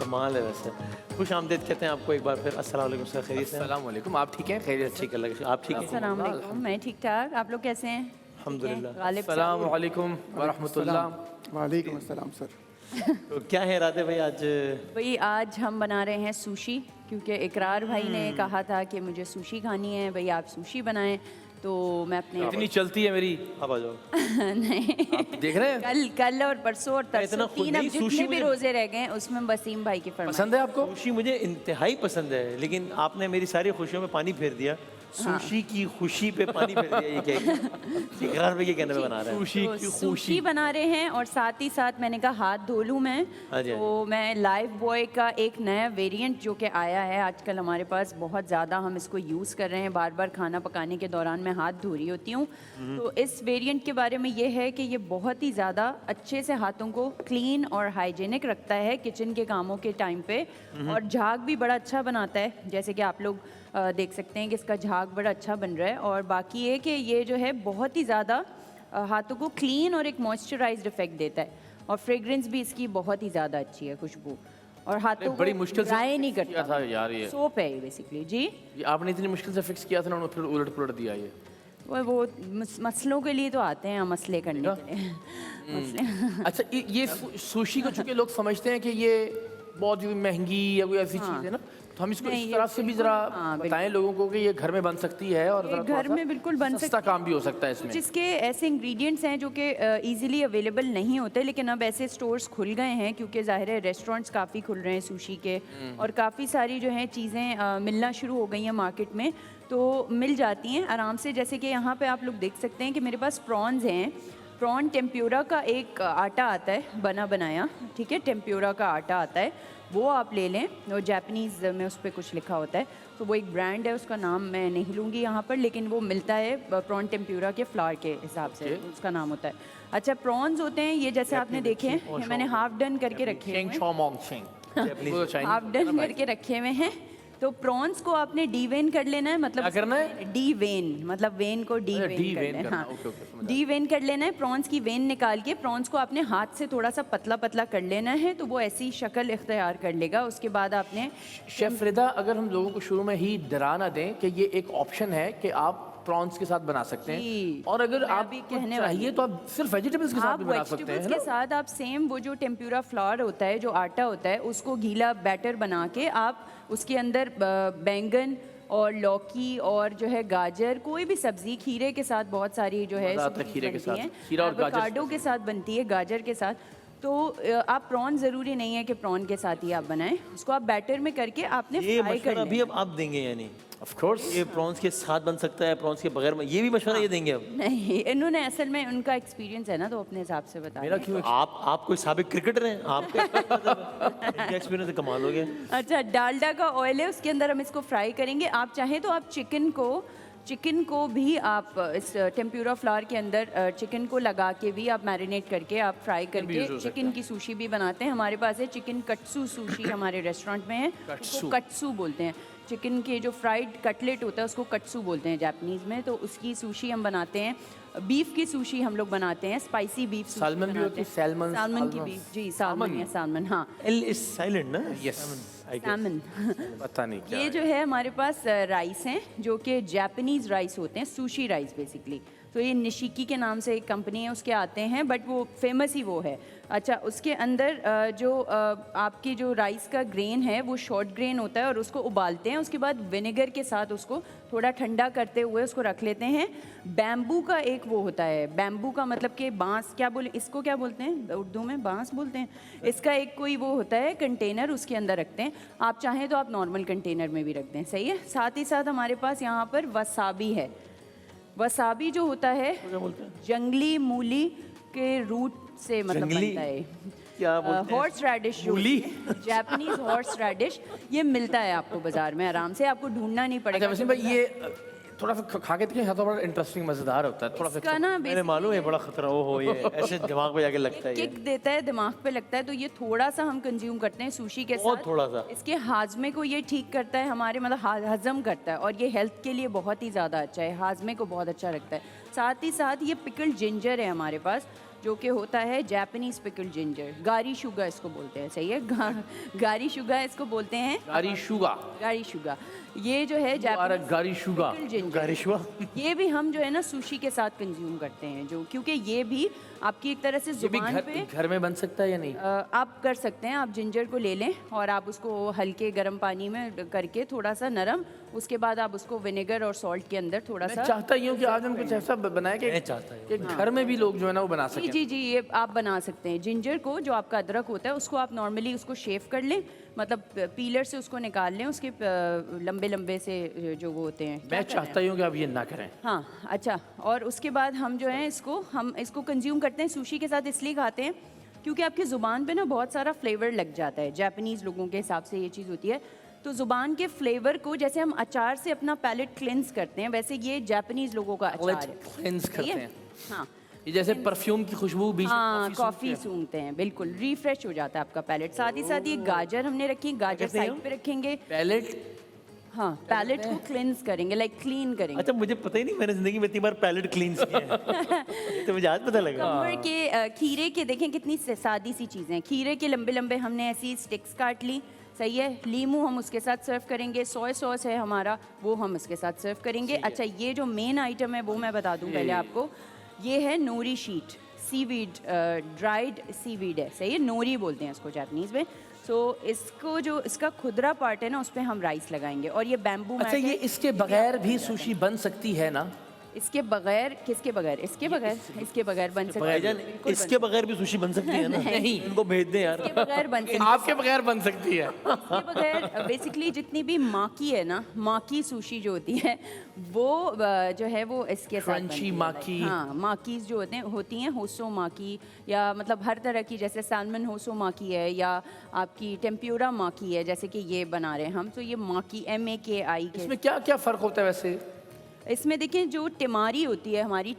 कमाल है वैसे। खुश आमदीद कहते हैं आपको एक बार फिर। अस्सलाम वालेकुम सर, खैरियत से? अस्सलाम वालेकुम। आप ठीक हैं? खैरियत? ठीक है, लगे आप ठीक हैं? अस्सलाम वालेकुम, मैं ठीक ठाक। आप लोग कैसे हैं? अल्हम्दुलिल्लाह। गालिब अस्सलाम वालेकुम व रहमतुल्लाह। वालेकुम अस्सलाम सर। तो क्या है इरादे भाई आज? भाई आज हम बना रहे हैं सुशी, क्योंकि इकरार भाई ने कहा था कि मुझे सुशी खानी है, भाई आप सुशी बनाएं। तो मैं अपने इतनी चलती है मेरी, अब आ जाओ। नहीं, आप देख रहे हैं? कल और परसों और इतना तरसों खुद 3 अब नहीं, जितने सुशी भी मुझे- रोजे रह गए हैं उसमें वसीम भाई की फरमाइश। पसंद है आपको? सुशी मुझे इंतहाई पसंद है, लेकिन आपने मेरी सारी खुशियों में पानी फेर दिया। सुशी की खुशी पे पानी फेर दिया, ये क्या है? इकरार भाई ये कहने में बना रहा है। सुशी तो की सुशी खुशी। बना रहे हैं और साथ ही साथ मैंने कहा हाथ धो लूँ मैं। हाँ जी, हाँ तो मैं लाइफ बॉय का एक नया वेरिएंट जो कि आया है आजकल हमारे पास, बहुत ज़्यादा हम इसको यूज़ कर रहे हैं। बार बार खाना पकाने के दौरान मैं हाथ धो रही होती हूँ। तो इस वेरिएंट के बारे में ये है कि ये बहुत ही ज़्यादा अच्छे से हाथों को क्लीन और हाइजीनिक रखता है किचन के कामों के टाइम पे, और झाग भी बड़ा अच्छा बनाता है। जैसे कि आप लोग देख सकते हैं कि इसका झाग बड़ा अच्छा बन रहा है। और बाकी ये कि ये जो है बहुत ही ज़्यादा हाथों को क्लीन और एक मॉइस्चराइज्ड इफेक्ट देता है, और फ्रेग्रेंस भी इसकी बहुत ही ज़्यादा अच्छी है, खुशबू, और हाथों को बड़ी मुश्किल से ड्राई नहीं किया करता। था यार ये। सोप है ये बेसिकली जी। ये आपने इतनी मुश्किल से फिक्स किया था ना, उन्होंने फिर उलट पुलट दिया ये। वो मसलों के लिए तो आते हैं हम मसले करने के लिए। मसले अच्छा, ये सुशी को चूंकि लोग समझते हैं कि ये बहुत ही महंगी या कोई ऐसी चीज़ है ना, तो हम इसको नहीं, इस ये तरह से भी जरा हाँ, बताएं लोगों को कि ये घर में बन सकती है और ये जरा घर थोड़ा में बिल्कुल बन सा सकती सस्ता है। काम भी हो सकता है इसमें। कुछ इसके ऐसे इंग्रेडिएंट्स हैं जो कि इजीली अवेलेबल नहीं होते, लेकिन अब ऐसे स्टोर्स खुल गए हैं क्योंकि ज़ाहिर है रेस्टोरेंट्स काफ़ी खुल रहे हैं सुशी के, और काफ़ी सारी जो हैं चीज़ें मिलना शुरू हो गई हैं मार्केट में, तो मिल जाती हैं आराम से। जैसे कि यहाँ पे आप लोग देख सकते हैं कि मेरे पास प्रॉन्स हैं। प्रॉन टेम्प्योरा का एक आटा आता है बना बनाया, ठीक है, टेम्प्योरा का आटा आता है, वो आप ले लें। और जापानीज़ में उस पर कुछ लिखा होता है, तो वो एक ब्रांड है, उसका नाम मैं नहीं लूँगी यहाँ पर, लेकिन वो मिलता है प्रॉन टेम्प्योरा के फ्लावर के हिसाब से उसका नाम होता है। अच्छा, प्रॉन्स होते हैं ये, जैसे आपने देखे हैं मैंने हाफ डन करके रखे शेंग हुए शॉ मॉन्ग शेंग, वो तो चाइनीज हाफ डन करके रखे हुए हैं। तो प्रॉन्स को आपने डीवेन कर लेना है, मतलब क्या करना है? डीवेन, मतलब वेन को डीवेन कर डीवेन लेना है। करना, हाँ, ओके ओके, समझ आया। डीवेन कर लेना है। प्रॉन्स की वेन निकाल के प्रॉन्स को आपने हाथ से थोड़ा सा पतला पतला कर लेना है, तो वो ऐसी शक्ल इख्तियार कर लेगा। उसके बाद आपने शेफ रिदा, अगर हम लोगों को शुरू में ही डरा ना दें कि ये एक ऑप्शन है कि आप प्रॉन्स के साथ बना सकते हैं, जी, और अगर मैं आप अभी कहने वाली चाहिए तो आप सिर्फ वेजिटेबल्स के साथ आप भी बना सकते हैं, वेजिटेबल्स है के ना? साथ आप सेम वो जो टेम्प्यूरा फ्लावर होता है, जो आटा होता है, उसको गीला बैटर बना के आप उसके अंदर बैंगन और लौकी और जो है गाजर, कोई भी सब्जी, खीरे के साथ बहुत सारी जो है मज़ा आता है सब्जी खीरे के बनती साथ। हैं। खीरा और गाजर एवोकाडो के साथ बनती है, गाजर के साथ। तो आप प्रॉन ज़रूरी नहीं है कि प्रॉन के साथ ही आप बनाएं, उसको आप बैटर में करके आपने ये फ्राई कर मशवरा अभी लेना। अब आप देंगे यानी? Of course. ये प्रॉन्स के साथ बन सकता है, प्रॉन्स के बगैर में, ये भी मशवरा ये देंगे अब? नहीं, इन्होंने असल में उनका एक्सपीरियंस है ना, तो अपने हिसाब से बता मेरा रहे हैं। क्यों? आप कोई साबिक क्रिकेटर हैं? आपका एक्सपीरियंस कमाल हो गया। अच्छा, डालडा का ऑयल है, उसके अंदर हम इसको फ्राई करेंगे। आप चाहें तो आप चिकन को भी आप इस टेम्प्यूरा फ्लावर के अंदर चिकन को लगा के भी आप मैरिनेट करके आप फ्राई भी use करके हो सकता चिकन की सुशी भी बनाते हैं। हमारे पास है चिकन कट्सू सुशी, हमारे रेस्टोरेंट में है, कट्सू। उसको कट्सू बोलते हैं। चिकन के जो फ्राइड कटलेट होता है उसको कट्सू बोलते हैं जापानीज़ में, तो उसकी सुशी हम बनाते हैं। बीफ की सुशी हम लोग बनाते हैं, स्पाइसी बीफ सुशी सालमन भी बनाते होती है, हैं। सैल्मन, सालमन की सालमन। बीफ, जी सालमन या सालमन, हाँ एल इज साइलेंट ना? Yes, salmon. पता नहीं क्या ये है। जो है हमारे पास राइस हैं जो कि जापानीज़ राइस होते हैं, सुशी राइस बेसिकली। तो ये निशिकी के नाम से एक कंपनी है, उसके आते हैं, बट वो फेमस ही वो है। अच्छा, उसके अंदर जो आपकी जो राइस का ग्रेन है वो शॉर्ट ग्रेन होता है, और उसको उबालते हैं, उसके बाद विनेगर के साथ उसको थोड़ा ठंडा करते हुए उसको रख लेते हैं। बैम्बू का एक वो होता है, बैम्बू का मतलब कि बांस, क्या बोले इसको, क्या बोलते हैं उर्दू में? बांस बोलते हैं। इसका एक कोई वो होता है कंटेनर, उसके अंदर रखते हैं। आप चाहें तो आप नॉर्मल कंटेनर में भी रख दें, सही है। साथ ही साथ हमारे पास यहाँ पर वसाबी है। वसाबी जो होता है जंगली मूली के रूट से मतलब जंगली? बनता है। क्या बोलते हैं? हॉर्स रेडिश, मूली? जापानीज हॉर्स रेडिश, ये मिलता है आपको बाजार में आराम से, आपको ढूंढना नहीं अच्छा पड़ेगा। वैसे भाई, ये थोड़ा सा खा के देखिए, तो बड़ा इंटरेस्टिंग, मजेदार होता है थोड़ा सा। इसका ना मैंने मालूम है बड़ा खतरा हो ये ऐसे दिमाग पे जाके लगता है ये। किक देता है, दिमाग पे लगता है, तो ये थोड़ा सा हम कंज्यूम करते हैं सुशी के बहुत साथ। थोड़ा सा। इसके हाजमे को ये ठीक करता है, हमारे मतलब हजम करता है, और ये हेल्थ के लिए बहुत ही ज़्यादा अच्छा है, हाजमे को बहुत अच्छा रखता है। साथ ही साथ ये पिकल्ड जिंजर है हमारे पास, जो कि होता है जापानीज पिकल जिंजर, गारी शुगा इसको बोलते हैं, सही है, गारी शुगा इसको बोलते हैं, गारी शुगा, गारी शुगा। ये जो है जापानीज गारी शुगा, पिकल जिंजर, गारिशवा ये भी हम जो है ना सुशी के साथ कंज्यूम करते हैं, जो क्योंकि ये भी आपकी एक तरह से ये भी जुबान पे घर में बन सकता है या नहीं? आप कर सकते हैं। आप जिंजर को ले लें और आप उसको हल्के गर्म पानी में करके थोड़ा सा नरम, उसके बाद आप उसको विनेगर और सॉल्ट के अंदर थोड़ा मैं सा, चाहता ही हूँ कि आज हम कुछ ऐसा बनाए मैं कि चाहता हूँ कि घर में भी लोग जो है ना वो बना जी सकें। जी जी, ये आप बना सकते हैं। जिंजर को, जो आपका अदरक होता है, उसको आप नॉर्मली उसको शेव कर लें, मतलब पीलर से उसको निकाल लें, उसके लंबे लंबे से जो वो होते हैं। मैं चाहता ही हूँ कि आप ये ना करें। हाँ अच्छा, और उसके बाद हम जो है हम इसको कंज्यूम करते हैं सुशी के साथ, इसलिए खाते हैं क्योंकि आपकी ज़ुबान पे ना बहुत सारा फ्लेवर लग जाता है। जापानीज़ लोगों के हिसाब से ये चीज़ होती है, तो ज़ुबान के फ्लेवर को, जैसे हम अचार से अपना पैलेट क्लेंस करते हैं, वैसे ये जापानीज़ लोगों का अचार है। क्लेंस सही करते है? हैं, हाँ ये जैसे परफ्यूम की खुशबू बीच में हाँ, कॉफी कॉफ़ी सूंघते हैं, बिल्कुल रिफ्रेश हो जाता है आपका पैलेट। साथ ही साथ ये गाजर हमने रखी है, गाजर कहते हैं साइड पे रखेंगे। पैलेट। हाँ, पैलेट को क्लेंस करेंगे, लाइक क्लीन करेंगे। अच्छा, मुझे पता ही नहीं, मैंने जिंदगी में इतनी बार पैलेट क्लीन किया है। ये तो मुझे आज पता लगा। कमर के खीरे के देखें कितनी सादी सी चीज़ें हैं। खीरे के लंबे लंबे हमने ऐसी स्टिक्स काट ली, सही है। लीमू हम उसके साथ सर्व करेंगे, सोया सॉस है हमारा, वो हम उसके साथ सर्व करेंगे। अच्छा, ये जो मेन आइटम है वो मैं बता दूं पहले आपको, ये है nori sheet, seaweed, dried seaweed है, सही है, नोरी बोलते हैं इसको जापानीज़ में। सो इसको, जो इसका खुदरा पार्ट है ना, उस पर हम राइस लगाएंगे, और ये बैम्बू अच्छा, मैट ये है। इसके बगैर भी सुशी बन सकती है ना? इसके बगैर, किसके बगैर? इसके बगैर, इसके बगैर बन सकती है, भाईजान, बिल्कुल बन इसके बगैर भी सुशी बन सकती है ना? नहीं। इनको भेज दे यार। इसके बगैर बन सकती है। आपके बगैर बन सकती है। इसके बगैर बेसिकली जितनी भी माकी है ना, माकी सुशी जो होती है वो जो है वो इसके साथ Crunchy बनती है, माकी। हाँ, माकीज जो होती हैं होसो माकी, या मतलब हर तरह की, जैसे सैल्मन होसो माकी है, या आपकी टेम्प्यूरा माकी है, जैसे कि ये बना रहे हैं हम, तो ये माकी MAKI के। इसमें क्या क्या फर्क होता है वैसे? इसमें देखिए, जो टिमारी होती है हमारी,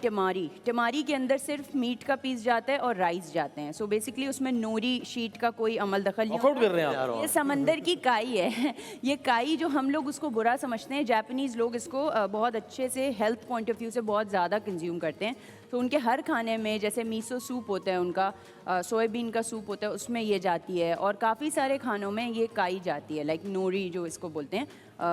टिमारी के अंदर सिर्फ मीट का पीस जाता है और राइस जाते हैं। सो बेसिकली उसमें नोरी शीट का कोई अमल दखल नहीं Workout होता। कर रहे हैं आप। ये समंदर की काई है। ये काई जो हम लोग उसको बुरा समझते हैं, जापानीज़ लोग इसको बहुत अच्छे से हेल्थ पॉइंट ऑफ व्यू से बहुत ज़्यादा कंज्यूम करते हैं। तो उनके हर खाने में, जैसे मीसो सूप होता है उनका, सोयाबीन का सूप होता है, उसमें ये जाती है, और काफ़ी सारे खानों में ये काई जाती है, लाइक नोरी जो इसको बोलते हैं,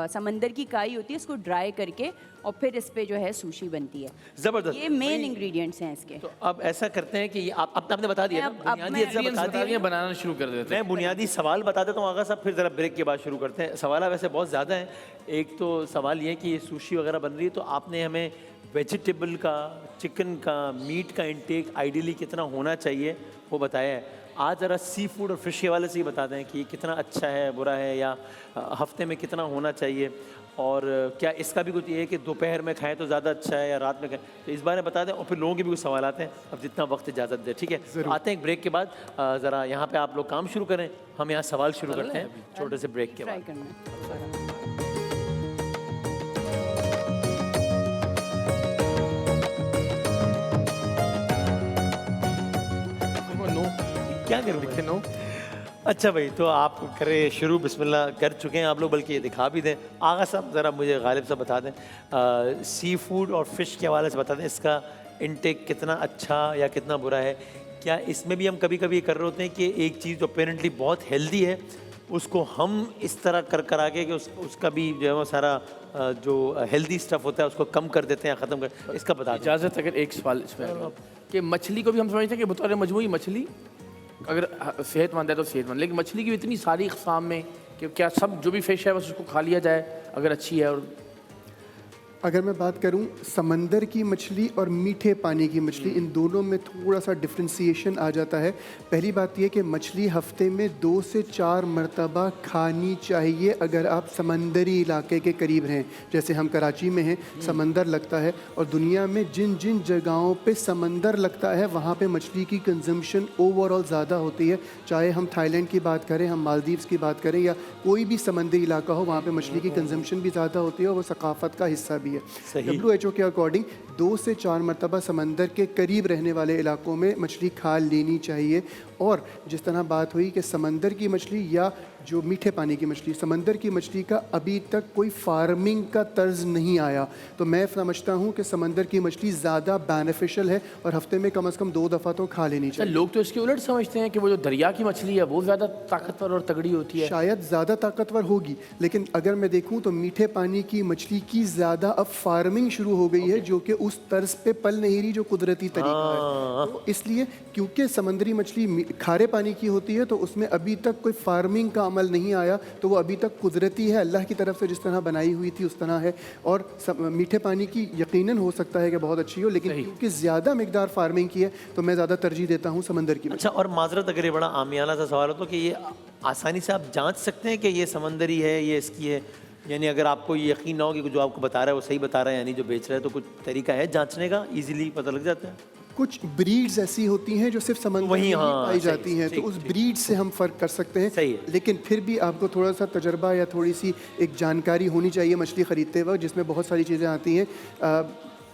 समंदर की काई होती है, इसको ड्राई करके और फिर इस पे जो है सुशी बनती है। जबरदस्त। ये मेन इंग्रेडिएंट्स हैं इसके। तो अब ऐसा करते हैं कि ये आपने बता दिया ना, अब बुनियादी मैं- अज्जा बता दिए। बनाना शुरू कर देते हैं। मैं बुनियादी सवाल बता देता हूँ आगा साहब, फिर ज़रा ब्रेक के बाद शुरू करते हैं। सवाल वैसे बहुत ज़्यादा हैं। एक तो सवाल ये है कि ये सुशी वगैरह बन रही है, तो आपने हमें वेजिटेबल का, चिकन का, मीट का इंटेक आइडियली कितना होना चाहिए वो बताया है। आज ज़रा सी फूड और फिश के वाले से ही बता दें कि कितना अच्छा है, बुरा है, या हफ्ते में कितना होना चाहिए, और क्या इसका भी कुछ ये है कि दोपहर में खाएं तो ज़्यादा अच्छा है या रात में खाएं, तो इस बारे में बता दें। और फिर लोगों के भी कुछ सवाल आते हैं, अब जितना वक्त इजाज़त दे, ठीक है। तो आते हैं एक ब्रेक के बाद। ज़रा यहाँ पे आप लोग काम शुरू करें, हम यहाँ सवाल शुरू करते हैं छोटे से ब्रेक के ट्राई बाद। करना। क्या करूँ नो। अच्छा भाई, तो आप करें शुरू, बिस्मिल्लाह कर चुके हैं आप लोग, बल्कि ये दिखा भी दें। आगा साहब ज़रा मुझे गालिब साहब बता दें, सी फूड और फिश के हवाले से बता दें, इसका इनटेक कितना अच्छा या कितना बुरा है। क्या इसमें भी हम कभी कभी कर रहे होते हैं कि एक चीज़ जो अपेरेंटली बहुत हेल्दी है उसको हम इस तरह कर आगे कि उसका भी जो है वो सारा जो हेल्दी स्टफ़ होता है उसको कम कर देते हैं, ख़त्म कर, इसका बता दें। इजाज़त अगर एक सवाल इसमें कि मछली को भी हम समझते हैं कि बतौर मजमूई मछली अगर सेहतमंद है तो सेहतमंद, लेकिन मछली की इतनी सारी इक़साम में कि क्या सब जो भी फ़िश है बस उसको खा लिया जाए अगर अच्छी है? और अगर मैं बात करूं समंदर की मछली और मीठे पानी की मछली, इन दोनों में थोड़ा सा डिफ्रेंसिएशन आ जाता है। पहली बात यह कि मछली हफ्ते में 2 से 4 मरतबा खानी चाहिए अगर आप समंदरी इलाके के करीब रहें। जैसे हम कराची में हैं, समंदर लगता है, और दुनिया में जिन जिन जगहों पे समंदर लगता है वहाँ पे मछली की कंजम्पशन ओवरऑल ज़्यादा होती है। चाहे हम थाईलैंड की बात करें, हम मालदीव्स की बात करें, या कोई भी समंदरी इलाका हो, वहाँ पे मछली की कंजम्पशन भी ज़्यादा होती है और वो सकाफ़त का हिस्सा भी है। WHO के अकॉर्डिंग 2 से 4 मरतबा समंदर के करीब रहने वाले इलाकों में मछली खा लेनी चाहिए। और जिस तरह बात हुई कि समंदर की मछली या जो मीठे पानी की मछली, समंदर की मछली का अभी तक कोई फार्मिंग का तर्ज नहीं आया, तो मैं समझता हूँ कि समंदर की मछली ज़्यादा बेनिफिशियल है और हफ्ते में कम से कम 2 दफ़ा तो खा लेनी सर चाहिए। लोग तो इसके उलट समझते हैं कि वो जो दरिया की मछली है वो ज़्यादा ताकतवर और तगड़ी होती है। शायद ज़्यादा ताकतवर होगी, लेकिन अगर मैं देखूं तो मीठे पानी की मछली की ज़्यादा अब फार्मिंग शुरू हो गई है, जो कि उस तर्ज पे पल नहीं रही जो कुदरती तरीका है। तो इसलिए क्योंकि समंदरी मछली खारे पानी की होती है तो उसमें अभी तक कोई फार्मिंग का अमल नहीं आया, तो वो अभी तक कुदरती है, अल्लाह की तरफ से जिस तरह बनाई हुई थी उस तरह है। और मीठे पानी की यकीनन हो सकता है कि बहुत अच्छी हो, लेकिन क्योंकि ज़्यादा मिकदार फार्मिंग की है तो मैं ज़्यादा तरजीह देता हूँ समंदर की। अच्छा, और माजरत अगर ये बड़ा आमियाना सा सवाल हो तो कि ये आसानी से आप जांच सकते हैं कि ये समंदरी है, ये इसकी है, यानी अगर आपको ये यकीन ना हो कि जो आपको बता रहा है वो सही बता रहा है, यानी जो बेच रहा है, तो कुछ तरीका है जांचने का, इजीली पता लग जाता है? कुछ ब्रीड्स ऐसी होती हैं जो सिर्फ समंदर में ही पाई जाती हैं, तो उस ब्रीड से हम फ़र्क कर सकते हैं। सही है। लेकिन फिर भी आपको थोड़ा सा तजर्बा या थोड़ी सी एक जानकारी होनी चाहिए मछली ख़रीदते वक्त, जिसमें बहुत सारी चीज़ें आती हैं,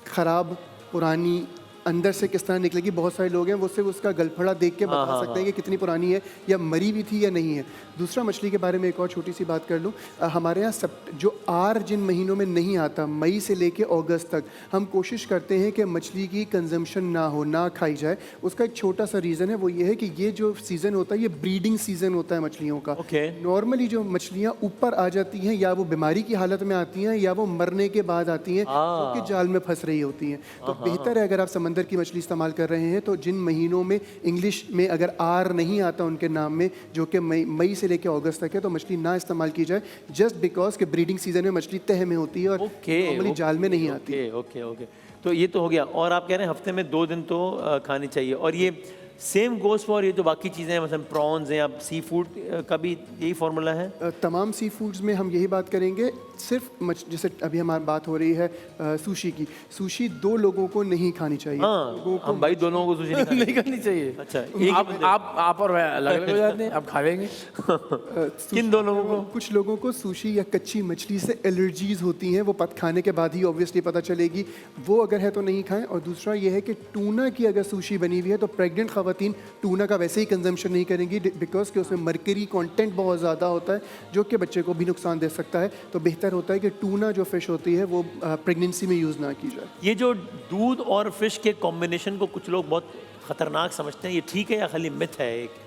ख़राब, पुरानी, अंदर से किस तरह निकलेगी। बहुत सारे लोग हैं वो सिर्फ उसका गलफड़ा देख के बता सकते हैं कि कितनी पुरानी है या मरी भी थी या नहीं है। दूसरा, मछली के बारे में एक और छोटी सी बात कर लूँ, हमारे यहाँ सब जो आर जिन महीनों में नहीं आता, मई से लेके अगस्त तक, हम कोशिश करते हैं कि मछली की कंजम्पशन ना हो, ना खाई जाए। उसका एक छोटा सा रीज़न है, वो ये है कि ये जो सीज़न होता है ये ब्रीडिंग सीज़न होता है मछलियों का। नॉर्मली जो मछलियाँ ऊपर आ जाती हैं या वो बीमारी की हालत में आती हैं या वो मरने के बाद आती हैं क्योंकि जाल में फंस रही होती हैं। तो बेहतर है अगर आप समंदर की मछली इस्तेमाल कर रहे हैं तो जिन महीनों में इंग्लिश में अगर आर नहीं आता उनके नाम में, जो कि मई से लेकर अगस्त तक है, तो मछली ना इस्तेमाल की जाए, जस्ट बिकॉज कि ब्रीडिंग सीजन में मछली तह में होती है और नॉर्मली जाल में नहीं आती। ओके, तो ये तो हो गया। और आप कह रहे हैं हफ्ते में 2 दिन तो खानी चाहिए, और ये सेम गोज़ फॉर ये जो बाकी चीज़ें हैं, मतलब प्रॉन्स हैं या सी फूड का भी यही फार्मूला है? तमाम सी फूड्स में हम यही बात करेंगे। सिर्फ जैसे अभी हमारी बात हो रही है सुशी की, सुशी 2 लोगों को नहीं खानी चाहिए। हम भाई 2 लोगों को सुशी नहीं खानी चाहिए। अच्छा, आप और मैं अलग अलग हो जाते हैं, आप खा लेंगे। किन 2 लोगों को? कुछ लोगों को सुशी या कच्ची मछली से एलर्जीज होती हैं, वो खाने के बाद ही ऑब्वियसली पता चलेगी, वो अगर है तो नहीं खाएं। और दूसरा ये है कि टूना की अगर सुशी बनी हुई है तो प्रेग्नेंट खवातीन टूना का वैसे ही कंजम्पशन नहीं करेंगी, बिकॉज कि उसमें मर्करी कंटेंट बहुत ज़्यादा होता है जो कि बच्चे को भी नुकसान दे सकता है। तो बेहतर होता है कि टूना जो फ़िश होती है वो प्रेगनेंसी में यूज़ ना की जाए। ये जो दूध और फिश के कॉम्बिनेशन को कुछ लोग बहुत ख़तरनाक समझते हैं, ये ठीक है या खाली मिथ है? एक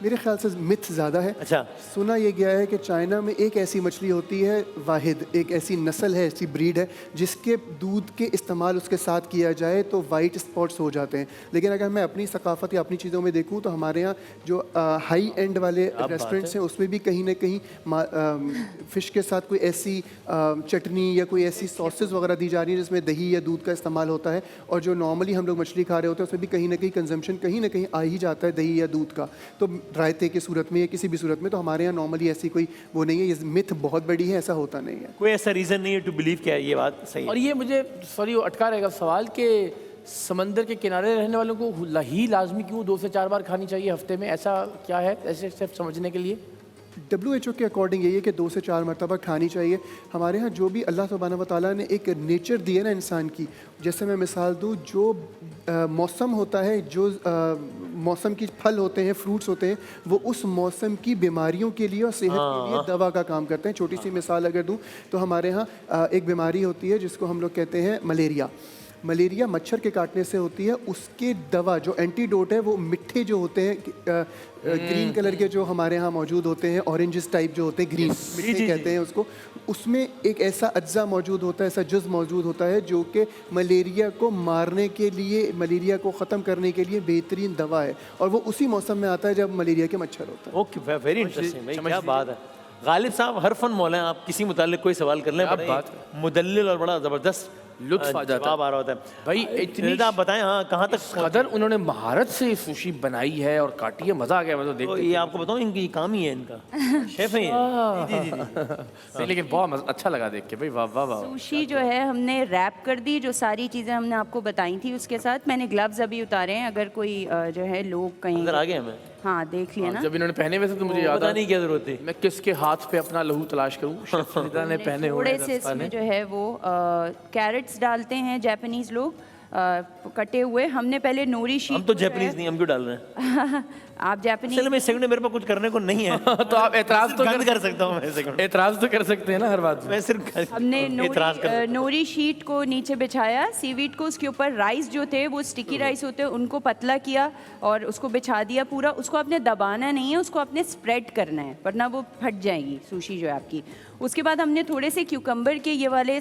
मेरे ख्याल से मिथ ज़्यादा है। अच्छा, सुना ये गया है कि चाइना में एक ऐसी मछली होती है, वाहिद एक ऐसी नस्ल है, ऐसी ब्रीड है जिसके दूध के इस्तेमाल उसके साथ किया जाए तो वाइट स्पॉट्स हो जाते हैं। लेकिन अगर मैं अपनी सकाफ़त या अपनी चीज़ों में देखूं तो हमारे यहाँ जो हाई एंड वाले रेस्टोरेंट्स हैं उसमें भी कहीं ना कहीं फ़िश के साथ कोई ऐसी चटनी या कोई ऐसी सॉसेस वगैरह दी जा रही है जिसमें दही या दूध का इस्तेमाल होता है। और जो नॉर्मली हम लोग मछली खा रहे होते हैं उसमें भी कहीं ना कहीं कंजम्पशन कहीं ना कहीं आ ही जाता है दही या दूध का, तो रायते की सूरत में या किसी भी सूरत में। तो हमारे यहाँ नॉर्मली ऐसी कोई वो नहीं है, ये मिथ बहुत बड़ी है, ऐसा होता नहीं है। कोई ऐसा रीज़न नहीं है टू बिलीव क्या ये बात सही है। और ये मुझे सॉरी अटका रहेगा सवाल कि समंदर के किनारे रहने वालों को ही लाजमी क्यों 2 से 4 बार खानी चाहिए हफ्ते में, ऐसा क्या है ऐसे सिर्फ समझने के लिए? WHO के अकॉर्डिंग यही है कि 2 से 4 मरतबा खानी चाहिए। हमारे यहाँ जो भी अल्लाह सुब्हानहू व तआला ने एक नेचर दी है ना इंसान की, जैसे मैं मिसाल दूँ, जो मौसम होता है, जो मौसम की फल होते हैं, फ्रूट्स होते हैं, वो उस मौसम की बीमारियों के लिए और सेहत के लिए दवा का काम करते हैं। छोटी सी मिसाल अगर दूँ तो हमारे यहाँ एक बीमारी होती है जिसको हम लोग कहते हैं मलेरिया। मलेरिया मच्छर के काटने से होती है, उसके दवा जो एंटीडोट है वो मिट्ठे जो होते हैं ग्रीन कलर के जो हमारे यहाँ मौजूद होते हैं, ऑरेंजेस टाइप जो होते हैं, ग्रीन कहते हैं उसको, उसमें एक ऐसा अज्जा मौजूद होता है, ऐसा जुज़ मौजूद होता है जो कि मलेरिया को मारने के लिए, मलेरिया को ख़त्म करने के लिए बेहतरीन दवा है। और वो उसी मौसम में आता है जब मलेरिया के मच्छर होता है। ओके, वेरी इंटरेस्टिंग भाई, क्या बात है। गालिब साहब हर फन मौला हैं, आप किसी मुतालिक कोई सवाल कर लें, मुदल्लिल और बड़ा ज़बरदस्त लुत्फ आ जाता जवाब आ रहा होता है। भाई इतनी आप बताएं, हाँ कहाँ तक कदर उन्होंने महारत से सुशी बनाई है और काटी है, मजा आ गया। मैं तो देख ये आपको बताऊं, इनकी काम ही है, इनका शेफ है ये। जी। नहीं, लेकिन बहुत अच्छा लगा देख के भाई, वाह वाह वाह। सुशी जो है हमने रैप कर दी, जो सारी चीज़ें हमने आपको बताई थी उसके साथ। मैंने ग्लव्स अभी उतारे हैं, अगर कोई जो है लोग कहीं अंदर आ गए हमें। हाँ देख लिया ना, जब इन्होंने पहने हुए थे तो मुझे याद पता नहीं क्या जरूरत थी, मैं किसके हाथ पे अपना लहू तलाश करूं। फरीदा ने पहने हुए थोड़े से इसमें जो है वो कैरेट्स डालते हैं जापानीज लोग, कटे हुए। हमने पहले नोरी शीट, हम तो जापानीज नहीं, हम क्यों डाल रहे हैं? आप जापानीज चलो मैं सेकंड में मेरे पास कुछ करने को नहीं है तो आप एतराज तो गंद कर सकता हूँ मैं सेकंड एतराज तो कर सकते हैं ना हर बात में। मैं सिर्फ हमने एतराज कर नोरी शीट को नीचे बिछाया, सीवीड को उसके ऊपर राइस जो थे वो स्टिकी राइस होते हैं उनको पतला किया और उसको बिछा दिया पूरा। उसको आपने दबाना नहीं है, उसको आपने स्प्रेड करना है वरना वो फट जाएगी सुशी जो है आपकी। उसके बाद हमने थोड़े से क्यूकम्बर के ये वाले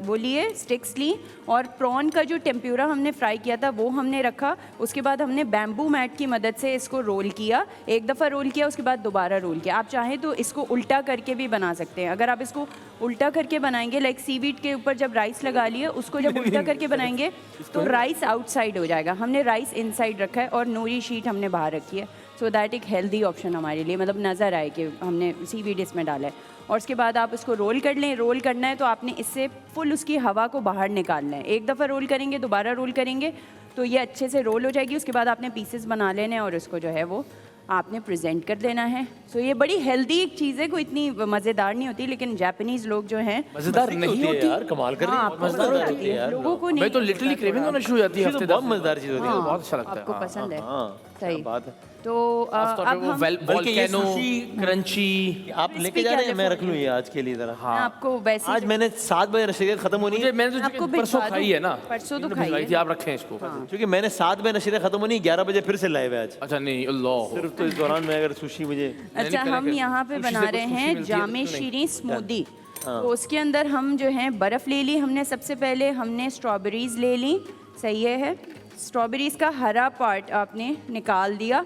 वो लिए स्टिक्स ली और प्रॉन का जो टेम्प्यूरा हमने फ्राई किया था वो हमने रखा। उसके बाद हमने बैम्बू मैट की मदद से इसको रोल किया, एक दफ़ा रोल किया उसके बाद दोबारा रोल किया। आप चाहें तो इसको उल्टा करके भी बना सकते हैं। अगर आप इसको उल्टा करके बनाएंगे लाइक सीवीड के ऊपर जब राइस लगा लिए उसको जब उल्टा करके बनाएंगे तो राइस आउटसाइड हो जाएगा। हमने राइस इनसाइड रखा है और नोरी शीट हमने बाहर रखी है, सो दैट एक हेल्दी ऑप्शन हमारे लिए मतलब नज़र आए कि हमने सीवीड इसमें डाला है। और उसके बाद आप इसको रोल कर लें। रोल करना है तो आपने इससे फुल उसकी हवा को बाहर निकालना है। एक दफ़ा रोल करेंगे दोबारा रोल करेंगे तो ये अच्छे से रोल हो जाएगी। उसके बाद आपने पीसेस बना लेने हैं और इसको जो है वो आपने प्रेजेंट कर देना है। सो ये बड़ी हेल्दी एक चीज़ है, कोई इतनी मज़ेदार नहीं होती लेकिन जापानीज़ लोग जो हैं मजेदार नहीं होती यार, कमाल कर रही है, हाँ, बहुत आपको मजेदार पसंद होती आती है है, यार। लोगों को नहीं मैं तो लिटरली क्रेविंग होना शुरू हो जाती है ये तो हफ्ते बहुत 10 में। मजेदार चीज होती है। हाँ, बहुत अच्छा लगता है। आपको पसंद है। हाँ सही क्या बात है। तो अब अब हम बल्कि ये वोल्केनो sushi- क्रंची। आप लेके जा रहे हैं, मैं रख लूँ ये आज के लिए जरा। मैं आपको वैसे आज मैंने 7 बजे नशीरत खत्म होनी है मुझे मैंने तो आपको चूंकि परसों भिजवा खाई दूं। है ना, परसों तो इन्होंने खाई भिजवाई है। थी, आप रखें इसको। क्योंकि मैंने 7 बजे नशीरत खत्म होनी, 11 बजे फिर से लाइव है आज। अच्छा नहीं, अल्लाह सिर्फ तो इस दौरान में अगर सुशी मुझे अच्छा हम यहाँ पे बना रहे हैं जामे शीरी स्मूदी। तो उसके अंदर हम जो है बर्फ़ ले ली हमने। सबसे पहले हमने स्ट्रॉबेरीज़ ले ली, सही है। स्ट्रॉबेरीज़ का हरा पार्ट आपने निकाल दिया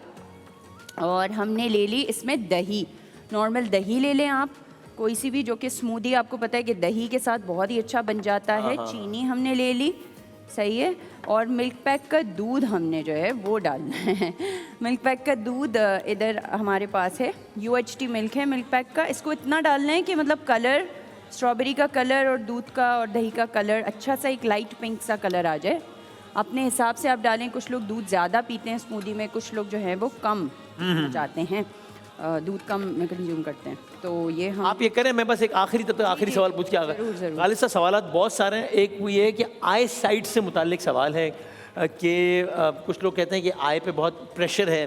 और हमने ले ली इसमें दही। नॉर्मल दही ले लें आप कोई सी भी, जो कि स्मूदी आपको पता है कि दही के साथ बहुत ही अच्छा बन जाता है। चीनी हमने ले ली, सही है। और मिल्क पैक का दूध हमने जो है वो डालना है। मिल्क पैक का दूध इधर हमारे पास है, UHT मिल्क है मिल्क पैक का। इसको इतना डालना है कि मतलब कलर, स्ट्रॉबेरी का कलर और दूध का और दही का कलर अच्छा सा एक लाइट पिंक सा कलर आ जाए। अपने हिसाब से आप डालें। कुछ लोग दूध ज़्यादा पीते हैं स्मूदी में, कुछ लोग जो है वो कम चाहते हैं, दूध कम कंज्यूम करते हैं। तो ये हम आप ये करें, मैं बस एक आखिरी तब तक आखिरी सवाल पूछ के आ जरूर, जरूर। गया। खालिद साहब सवालात बहुत सारे हैं। एक वो ये है कि आई साइट से मुतालिक सवाल है कि कुछ लोग कहते हैं कि आई पे बहुत प्रेशर है,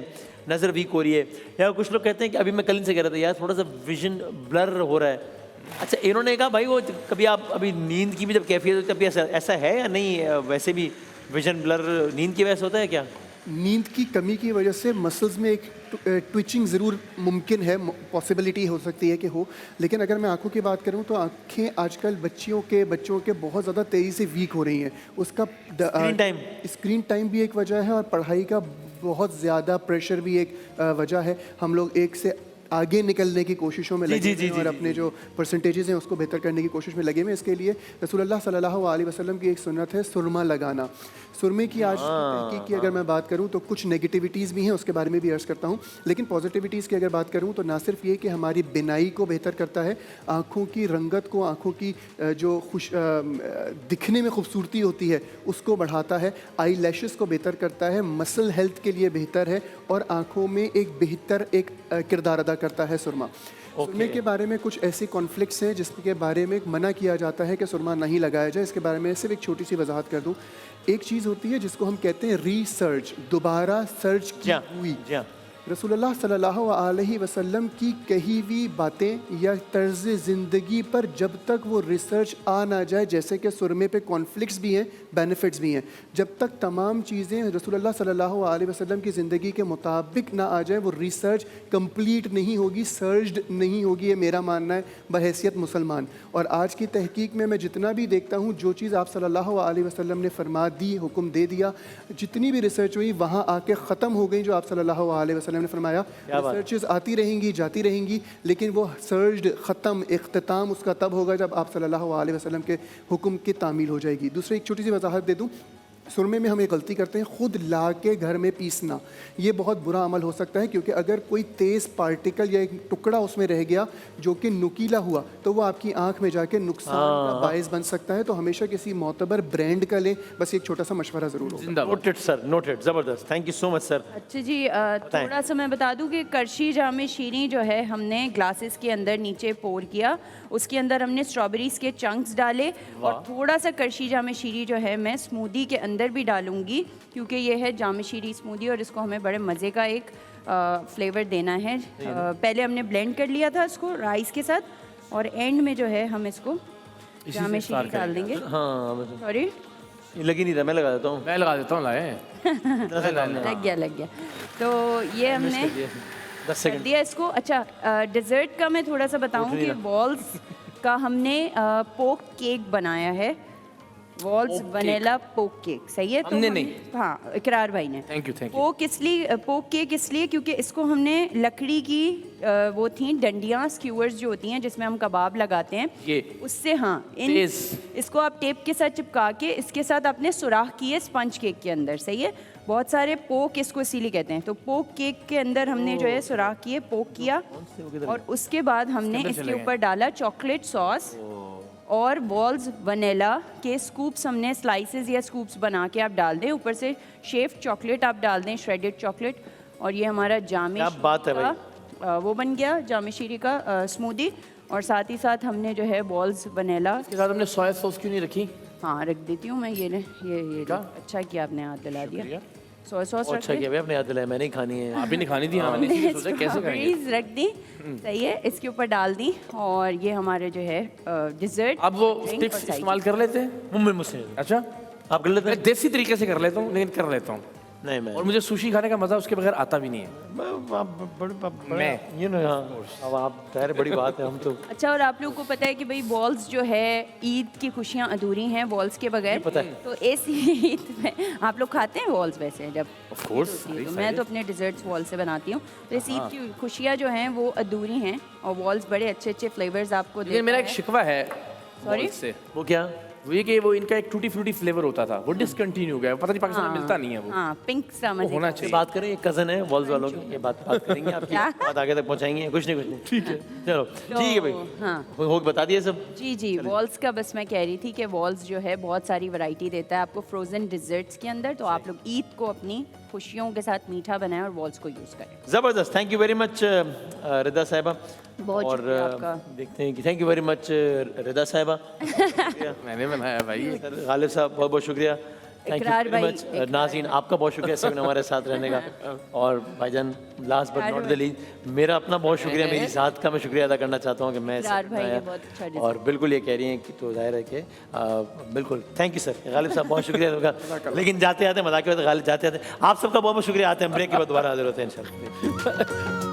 नज़र वीक हो रही है, या कुछ लोग कहते हैं कि अभी मैं कल से कह रहा था यार थोड़ा सा विजन ब्लर हो रहा है। अच्छा इन्होंने कहा भाई वो कभी आप अभी नींद की भी जब कैफियत होती है तभी ऐसा है या नहीं? वैसे भी विजन ब्लर नींद की वजह से होता है क्या? नींद की कमी की वजह से मसल्स में एक ट्विचिंग ज़रूर मुमकिन है, पॉसिबिलिटी हो सकती है कि हो। लेकिन अगर मैं आंखों की बात करूं तो आंखें आजकल बच्चों के बहुत ज़्यादा तेज़ी से वीक हो रही हैं। उसका स्क्रीन टाइम भी एक वजह है और पढ़ाई का बहुत ज़्यादा प्रेशर भी एक वजह है। हम लोग एक से आगे निकलने की कोशिशों में लगे हैं और अपने जो परसेंटेजेस हैं उसको बेहतर करने की कोशिश में लगे हैं। इसके लिए रसूलुल्लाह सल्लल्लाहु अलैहि वसल्लम की एक सुन्नत है सुरमा लगाना। सुरमे की आज तहकीक की अगर मैं बात करूं तो कुछ नेगेटिविटीज़ भी हैं, उसके बारे में भी अर्ज़ करता हूं। लेकिन पॉजिटिविटीज़ की अगर बात करूं तो ना सिर्फ ये कि हमारी बिनाई को बेहतर करता है, आँखों की रंगत को, आँखों की जो दिखने में खूबसूरती होती है उसको बढ़ाता है, आई लैशेस को बेहतर करता है, मसल हेल्थ के लिए बेहतर है और आँखों में एक बेहतर एक किरदार अदा करता है सुरमा। सुरमे के बारे में कुछ ऐसी कॉन्फ्लिक्ट्स हैं जिसके बारे में मना किया जाता है कि सुरमा नहीं लगाया जाए। इसके बारे में सिर्फ एक छोटी सी वजाहत कर दूं। एक चीज़ होती है जिसको हम कहते हैं रीसर्च, दोबारा सर्च की हुई। रसूलुल्लाह सल्लल्लाहु अलैहि वसल्लम की कही हुई बातें या तर्ज ज़िंदगी पर जब तक वो रिसर्च आ ना जाए, जैसे कि सुरमे पे कॉन्फ्लिक्ट्स भी हैं, बेनिफिट्स भी हैं, जब तक तमाम चीज़ें रसूलुल्लाह सल्लल्लाहु अलैहि वसल्लम की ज़िंदगी के मुताबिक ना आ जाए वो रिसर्च कंप्लीट नहीं होगी, सर्च्ड नहीं होगी। ये मेरा मानना है बहैसियत मुसलमान। और आज की तहकीक में मैं जितना भी देखता हूँ, जो चीज़ आप सल्लल्लाहु अलैहि वसल्लम ने फरमा दी, हुक्म दे दिया, जितनी भी रिसर्च हुई वहाँ आके ख़त्म हो गई। जो आप सल्लल्लाहु अलैहि वसल्लम ने फरमाया, रिसर्चेस आती रहेंगी जाती रहेंगी, लेकिन वो सर्ज्ड ख़त्म इख्तिताम उसका तब होगा जब आप सल्लल्लाहु अलैहि वसल्लम के हुक्म की तामील हो जाएगी। दूसरी एक छोटी सी वजाहत दे दूँ, सुरमे में हम एक गलती करते हैं, खुद ला के घर में पीसना। ये बहुत बुरा अमल हो सकता है क्योंकि अगर कोई तेज़ पार्टिकल या एक टुकड़ा उसमें रह गया जो कि नुकीला हुआ तो वो आपकी आंख में जाके नुकसान का बायस बन सकता है। तो हमेशा किसी मोतबर ब्रांड का लें। बस एक छोटा सा मशवरा ज़रूर होगा। नोटेड सर, नोटेड, ज़बरदस्त, thank you so much sir. अच्छा जी, थोड़ा सा मैं बता दूं कि करशी जामे शीरी जो है हमने ग्लासेस के अंदर नीचे पोर किया, उसके अंदर हमने स्ट्रॉबेरीज के चंक्स डाले और थोड़ा सा करशी जामे शीरी जो है मैं स्मूदी के अंदर भी डालूंगी क्योंकि ये है जामे शीरी स्मूदी और इसको हमें बड़े मज़े का एक फ्लेवर देना है। पहले हमने ब्लेंड कर लिया था इसको राइस के साथ और एंड में जो है हम इसको जामे शीरी डाल देंगे। हाँ बस। सॉरी, ये लग ही नहीं रहा, मैं लगा देता हूँ। मैं लगा देता हूँ, लाए लग गया। तो ये हमने 10 कर सेकंड। दिया इसको। अच्छा, डेजर्ट का मैं थोड़ा सा बताऊं कि बॉल्स का हमने पोक केक बनाया है। वॉल्स वनीला पोक केक, सही है? हमने नहीं। हाँ, इकरार भाई ने। Thank you. पोक केक इसलिए क्योंकि इसको हमने लकड़ी की वो थी डंडियाँ, स्क्यूअर्स जो होती हैं जिसमें हम कबाब लगाते हैं, ये उससे, हाँ, इसको आप टेप के साथ चिपका के इसके साथ आपने सुराख किए स्पंज केक के अंदर, सही है? बहुत सारे पोक इसको इसीलिए कहते हैं। तो पोक केक के अंदर हमने जो है सुराख किए, पोक किया और उसके बाद हमने इसके ऊपर डाला चॉकलेट सॉस और बॉल्स वनीला के स्कूप्स, हमने स्लाइसेस या स्कूप्स बना के आप डाल दें। ऊपर से शेफ चॉकलेट आप डाल दें, श्रेडेड चॉकलेट। और ये हमारा जामे क्या बात है का वो बन गया, जामे शीरी का स्मूदी। और साथ ही साथ हमने जो है बॉल्स वनीला इसके साथ हमने सोया सॉस क्यों नहीं रखी? हाँ, रख देती हूँ मैं। ये अच्छा किया आपने हाथ दिला दिया। सोया सॉस रख अच्छा किया भाई, अपने हाथ दिलाया, मैंने ही खानी है। आप भी नहीं खानी थी? हाँ, मैंने इसीलिए सोचा कैसे खाएंगे। स्ट्रॉबेरीज रख दी, सही है, इसके ऊपर डाल दी। और ये हमारे जो है डिजर्ट। अब वो स्टिक्स इस्तेमाल कर लेते हैं? मुझसे अच्छा, आप कर लेते मैं हैं? देसी तरीके से कर लेता हूँ, लेकिन कर लेता हूँ। नहीं मैं और मुझे सुशी खाने का मजा उसके बगैर आता भी नहीं है। मैं हाँ, अब आप ठहरे, बड़ी बात है, हम तो अच्छा, और आप लोगों को पता है कि भाई बॉल्स जो है, ईद की खुशियाँ अधूरी हैं बॉल्स के बगैर। पता है। तो इस ईद में आप लोग खाते हैं बॉल्स वैसे जब? Of course. तो मैं तो अपने डिजर्ट्स बॉल से बनाती हूँ। तो इस ईद की खुशियाँ जो हैं वो अधूरी हैं और बॉल्स बड़े अच्छे अच्छे फ्लेवर्स आपको देते लेकिन मेरा एक हैं। शिकवा है Sorry? balls से, वो क्या? वो ये कि वो इनका एक टूटी फ्रूटी फ्लेवर होता था, वो डिसकंटिन्यू हो गया। पता नहीं पाकिस्तान में मिलता नहीं है वो। हाँ, पिंक सा वो मजे होना का। चाहिए। बात करें, एक कज़न है वॉल्स वालों की, ये बात करेंगे आपकी, क्या? बात आगे तक पहुंचाएंगे। कुछ नहीं ठीक है, चलो ठीक है भाई। हाँ। हो बता दिए सब। जी, वॉल्स का बस मैं कह रही थी कि वॉल्स जो है बहुत सारी वैरायटी देता है आपको फ्रोजन डिजर्ट्स के अंदर। तो आप लोग ईद को अपनी खुशियों के साथ मीठा बनाएं और वॉल्स को यूज़ करें। ज़बरदस्त, थैंक यू वेरी मच रिदा साहिबा। बहुत और शुक्रिया आपका। देखते हैं कि थैंक यू वेरी मच रिदा साहिबा। मैंने बनाया भाई। सर गालिब साहब बहुत बहुत शुक्रिया। थैंक यू इकरार वेरी भाई, मच। इकरार नाज़रीन आपका बहुत शुक्रिया सेवन हमारे साथ रहने का। और भाईजान लास्ट बट इकरार नॉट द भाई। लीस्ट, मेरा अपना बहुत शुक्रिया, मेरी साथ का मैं शुक्रिया अदा करना चाहता हूँ कि मैं इकरार भाई ने आया। बहुत अच्छा डिज़ाइन। और बिल्कुल ये कह रही हैं कि तो जाहिर है कि बिल्कुल थैंक यू सर। गालिब साहब बहुत शुक्रिया होगा। लेकिन जाते आते मजाक के बाद गालिब जाते आते आप सबका बहुत बहुत शुक्रिया। आते हैं ब्रेक के बाद दोबारा हाजिर होते हैं इंशाल्लाह।